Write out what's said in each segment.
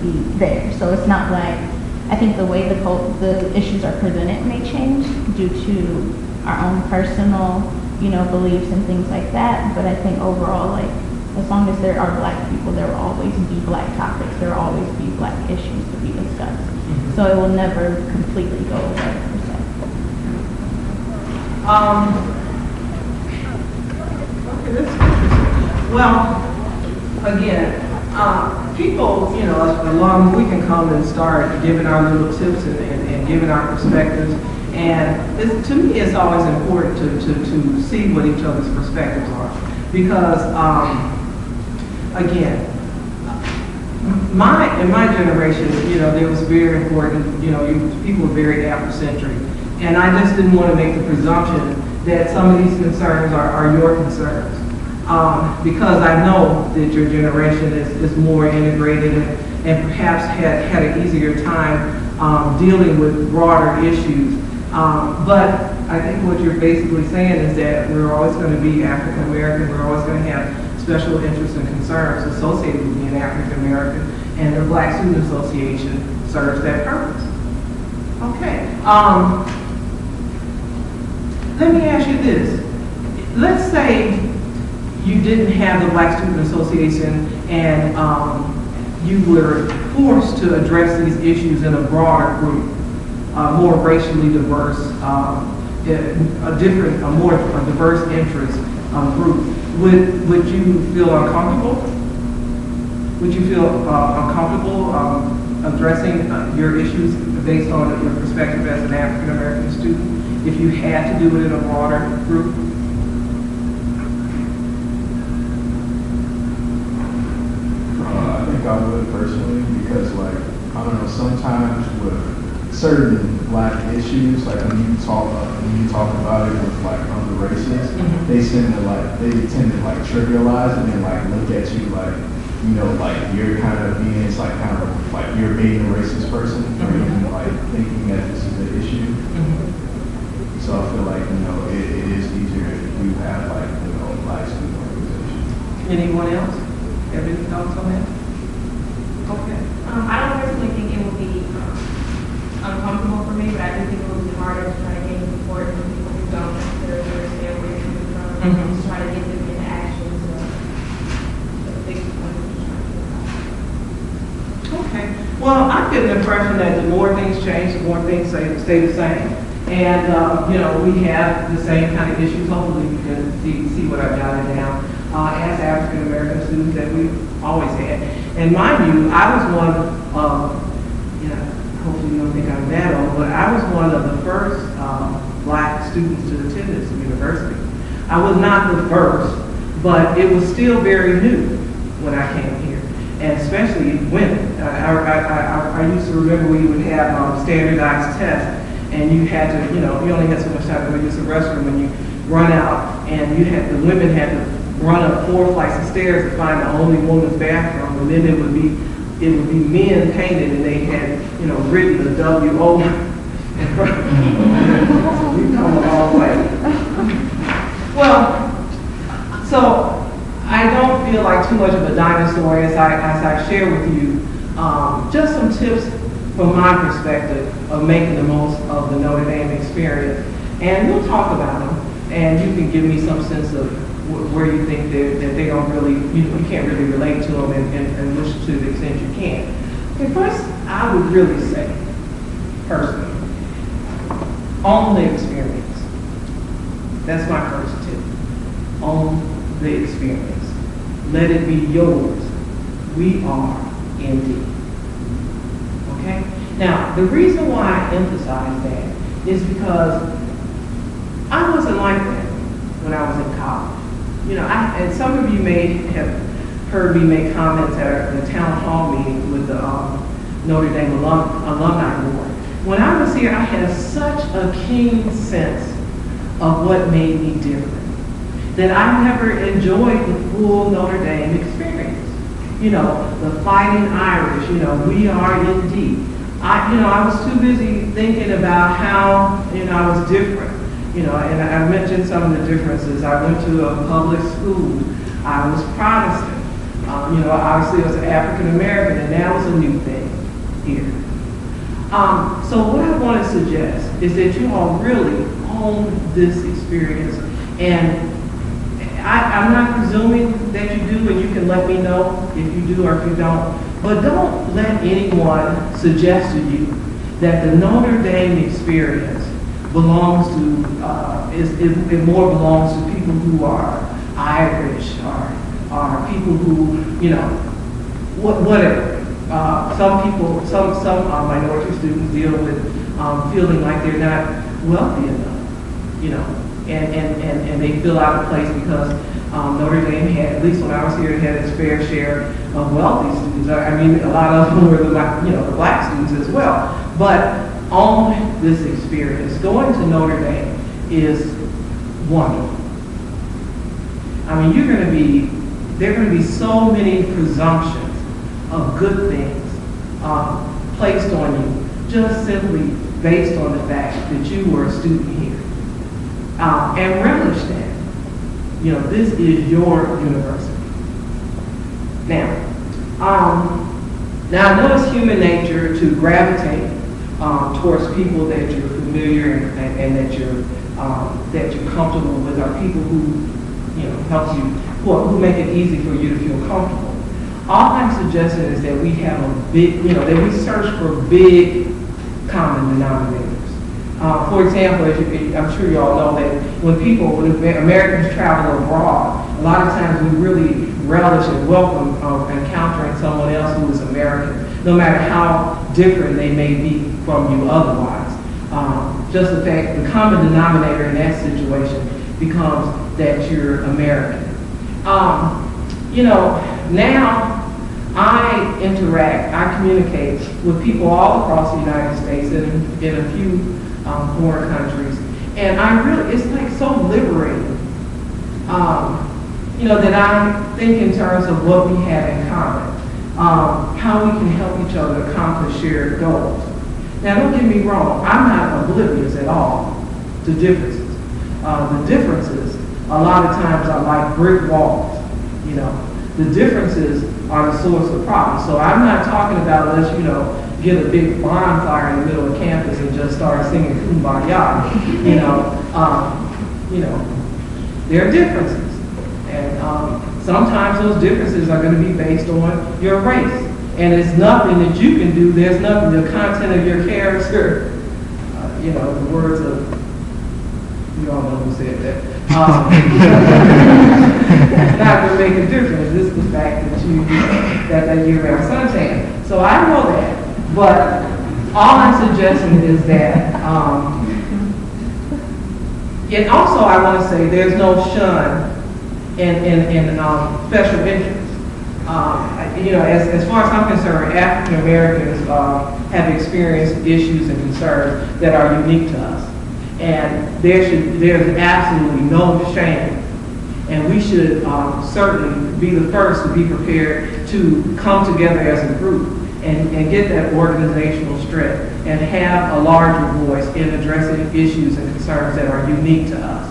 be there. So it's not like, I think the way the issues are presented may change due to our own personal, beliefs and things like that. But I think overall, like, as long as there are Black people, there will always be Black topics. There will always be Black issues to be discussed. So it will never completely go away, per se. Okay, that's interesting. Well, again, people, along, we can come and start giving our little tips and giving our perspectives. And to me, it's always important to see what each other's perspectives are. Because, again, in my generation, there was very important, people were very Afrocentric. And I just didn't want to make the presumption that some of these concerns are your concerns. Because I know that your generation is more integrated and perhaps had an easier time dealing with broader issues. But I think what you're basically saying is that we're always going to be African American, we're always going to have special interests and concerns associated with being African American, and the Black Student Association serves that purpose. Okay. Let me ask you this. Let's say you didn't have the Black Student Association and you were forced to address these issues in a broader group, more racially diverse, a more diverse interest group. Would you feel uncomfortable? Would you feel uncomfortable addressing your issues based on your perspective as an African American student if you had to do it in a broader group? I think I would personally, because I don't know, sometimes with certain Black issues, like when you talk about it with other races, they tend to trivialize and then look at you you're kind of being, it's like you're being a racist person, or even thinking that this is an issue. So I feel it is easier if you have Black student organizations. Anyone else have any thoughts on that? Okay. I don't personally think it would be uncomfortable for me, but I do think it would be harder to try to gain support from people who don't necessarily understand where you're coming from, just try to get them into action to fix what you're trying to do. Okay. Well, I get the impression that the more things change, the more things stay the same. And, we have the same kind of issues. Hopefully you can see what I've jotted down as African American students that we've always had. And mind you, I was one of, hopefully you don't think I'm that old, but I was one of the first Black students to attend this university. I was not the first, but it was still very new when I came here, and especially women. I used to remember we would have standardized tests, and you had to, you only had so much time to use the restroom when you run out, and the women had to run up 4 flights of stairs to find the only woman's bathroom, and then it would be men painted, and they had, written the W-O in front of them. So we've come a long way. Well, so I don't feel like too much of a dinosaur as I share with you just some tips from my perspective of making the most of the Notre Dame experience. And we'll talk about them, and you can give me some sense of where you think that they don't really, you can't really relate to them and wish to the extent you can. Okay, first, I would really say, personally, own the experience. That's my first tip. Own the experience. Let it be yours. We are indeed. Okay? Now, the reason why I emphasize that is because I wasn't like that when I was in college. And some of you may have heard me make comments at the town hall meeting with the Notre Dame Alumni Board. When I was here, I had such a keen sense of what made me different, that I never enjoyed the full Notre Dame experience. The Fighting Irish, we are indeed. I was too busy thinking about how, I was different. And I mentioned some of the differences. I went to a public school. I was Protestant. Obviously it was African American, and that was a new thing here. So what I want to suggest is that you all really own this experience, and I'm not presuming that you do, and you can let me know if you do or if you don't, but don't let anyone suggest to you that the Notre Dame experience belongs to, it more belongs to people who are Irish or people who, whatever. Some minority students deal with feeling like they're not wealthy enough, and they feel out of place because Notre Dame had, at least when I was here, it had its fair share of wealthy students. I mean, a lot of them were the black students as well. But on this experience, going to Notre Dame is wonderful. I mean, there are going to be so many presumptions of good things placed on you just simply based on the fact that you were a student here. And relish that. This is your university. Now I know it's human nature to gravitate towards people that you're familiar and that you're comfortable with, or people who help you, who make it easy for you to feel comfortable. All I'm suggesting is that we have that we search for big common denominators. For example, I'm sure you all know that when Americans travel abroad, a lot of times we really relish and welcome encountering someone else who is American, no matter how different they may be from you otherwise. Just the fact, the common denominator in that situation becomes that you're American. Now I communicate with people all across the United States and in a few foreign countries, and it's like so liberating, that I think in terms of what we have in common, how we can help each other accomplish shared goals. Now, don't get me wrong, I'm not oblivious at all to differences. The differences, a lot of times, are like brick walls. The differences are the source of problems. So I'm not talking about let's, get a big bonfire in the middle of campus and just start singing Kumbaya. There are differences. And sometimes those differences are going to be based on your race. And it's nothing that you can do. There's nothing, the content of your character, the words of, you all know who said that. It's not going to make a difference. It's the fact that you're around suntan. So I know that. But all I'm suggesting is that, and also I want to say there's no shun in special interest. As far as I'm concerned, African Americans have experienced issues and concerns that are unique to us. And there's absolutely no shame. And we should certainly be the first to be prepared to come together as a group and get that organizational strength and have a larger voice in addressing issues and concerns that are unique to us.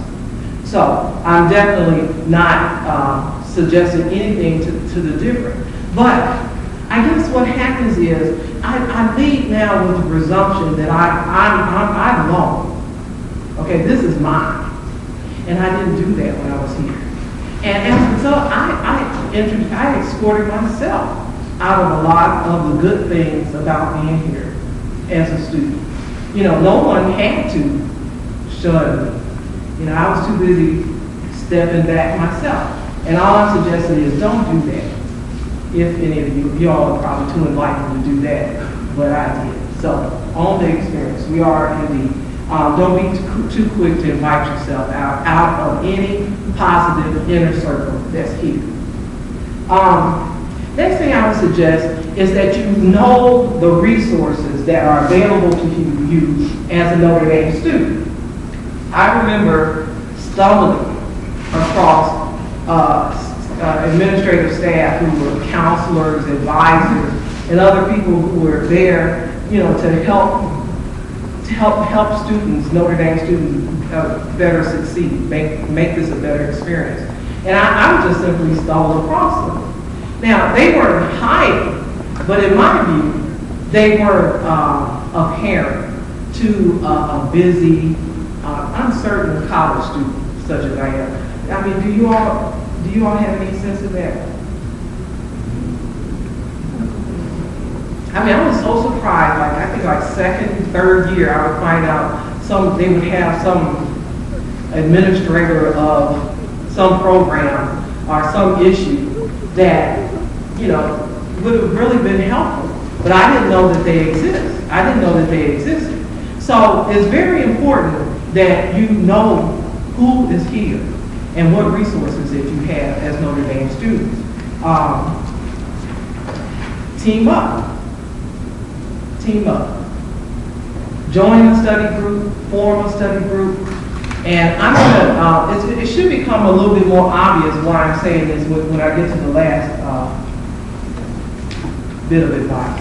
So I'm definitely not suggesting anything to the different. But I guess what happens is I lead now with the presumption that I belong. Okay, this is mine. And I didn't do that when I was here. And as a result, I escorted myself out of a lot of the good things about being here as a student. No one had to shun me. I was too busy stepping back myself. And all I'm suggesting is don't do that. If any of you all are probably too enlightened to do that, but I did. So on the experience, we are indeed. Don't be too quick to invite yourself out of any positive inner circle that's here. Next thing I would suggest is that you know the resources that are available to you as a Notre Dame student. I remember stumbling across administrative staff who were counselors, advisors, and other people who were there, to help students, Notre Dame students, better succeed, make this a better experience. And I would just simply stumble across them. Now, they weren't hiding, but in my view, they weren't apparent to a busy, uncertain college student such as I am. I mean, do you all have any sense of that? I mean, I was so surprised, like, I think like second, third year, I would find out they would have some administrator of some program or some issue that, you know, would have really been helpful. But I didn't know that they exist. I didn't know that they existed. So it's very important that you know who is here and what resources that you have as Notre Dame students. Team up. Team up. Join a study group, form a study group, and I'm gonna, it should become a little bit more obvious why I'm saying this when I get to the last bit of advice.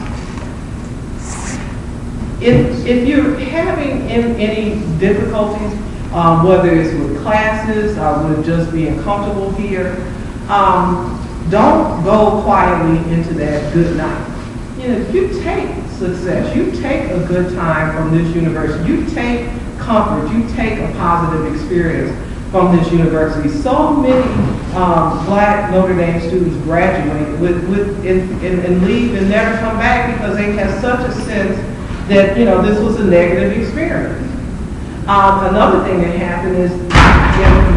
If you're having any difficulties, whether it's with classes or with just being comfortable here, don't go quietly into that good night. You know, if you take success, you take a good time from this university, you take comfort, you take a positive experience from this university. So many black Notre Dame students graduate and leave and never come back because they have such a sense that, you know, this was a negative experience. Another thing that happened is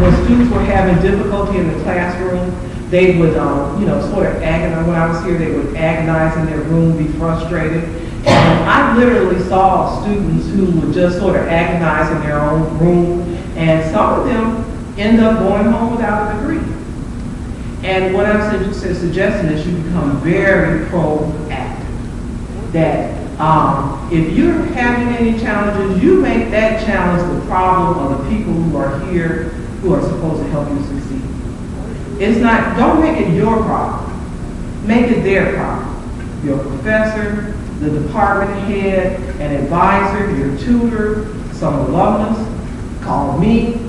when students were having difficulty in the classroom, they would, you know, sort of agonize. When I was here, they would agonize in their room, be frustrated. And I literally saw students who would just sort of agonize in their own room, and some of them end up going home without a degree. And what I'm suggesting is you become very proactive. That if you're having any challenges, you make that challenge the problem of the people who are here who are supposed to help you succeed. It's not, don't make it your problem. Make it their problem. Your professor, the department head, an advisor, your tutor, some alumnus, call me.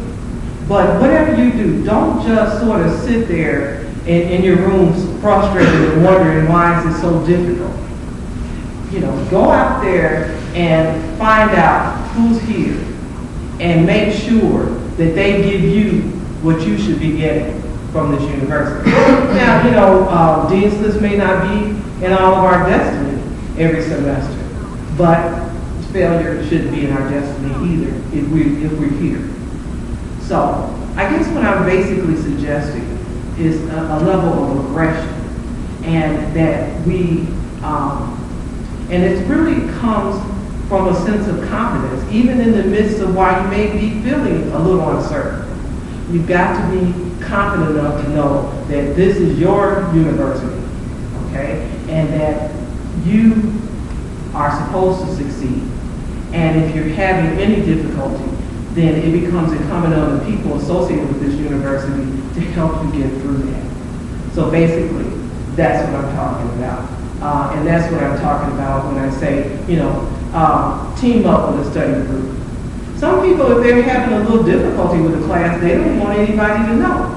But whatever you do, don't just sort of sit there in your rooms frustrated and wondering why is it so difficult. You know, go out there and find out who's here and make sure that they give you what you should be getting from this university. Now, you know, Dean's List may not be in all of our destiny every semester, but failure shouldn't be in our destiny either if we're here. So, I guess what I'm basically suggesting is a level of aggression, and that we, and it really comes from a sense of confidence, even in the midst of why you may be feeling a little uncertain. You've got to be confident enough to know that this is your university, okay, and that you are supposed to succeed. And if you're having any difficulty, then it becomes incumbent on the people associated with this university to help you get through that. So basically, that's what I'm talking about. And that's what I'm talking about when I say, you know, team up with a study group. Some people, if they're having a little difficulty with the class, they don't want anybody to know.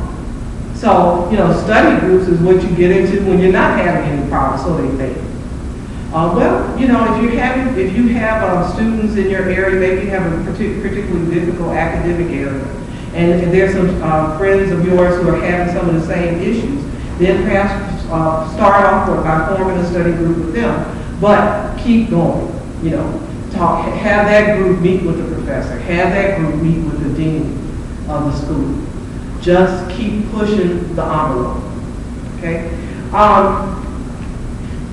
So, you know, study groups is what you get into when you're not having any problems, so they think. Well, you know, if you have students in your area, maybe you have a particularly difficult academic area, and there's some friends of yours who are having some of the same issues, then perhaps start off by forming a study group with them. But keep going, you know. Have that group meet with the professor. Have that group meet with the dean of the school. Just keep pushing the envelope, okay?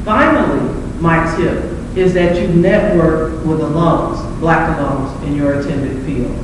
Finally, my tip is that you network with alums, black alums in your attended field.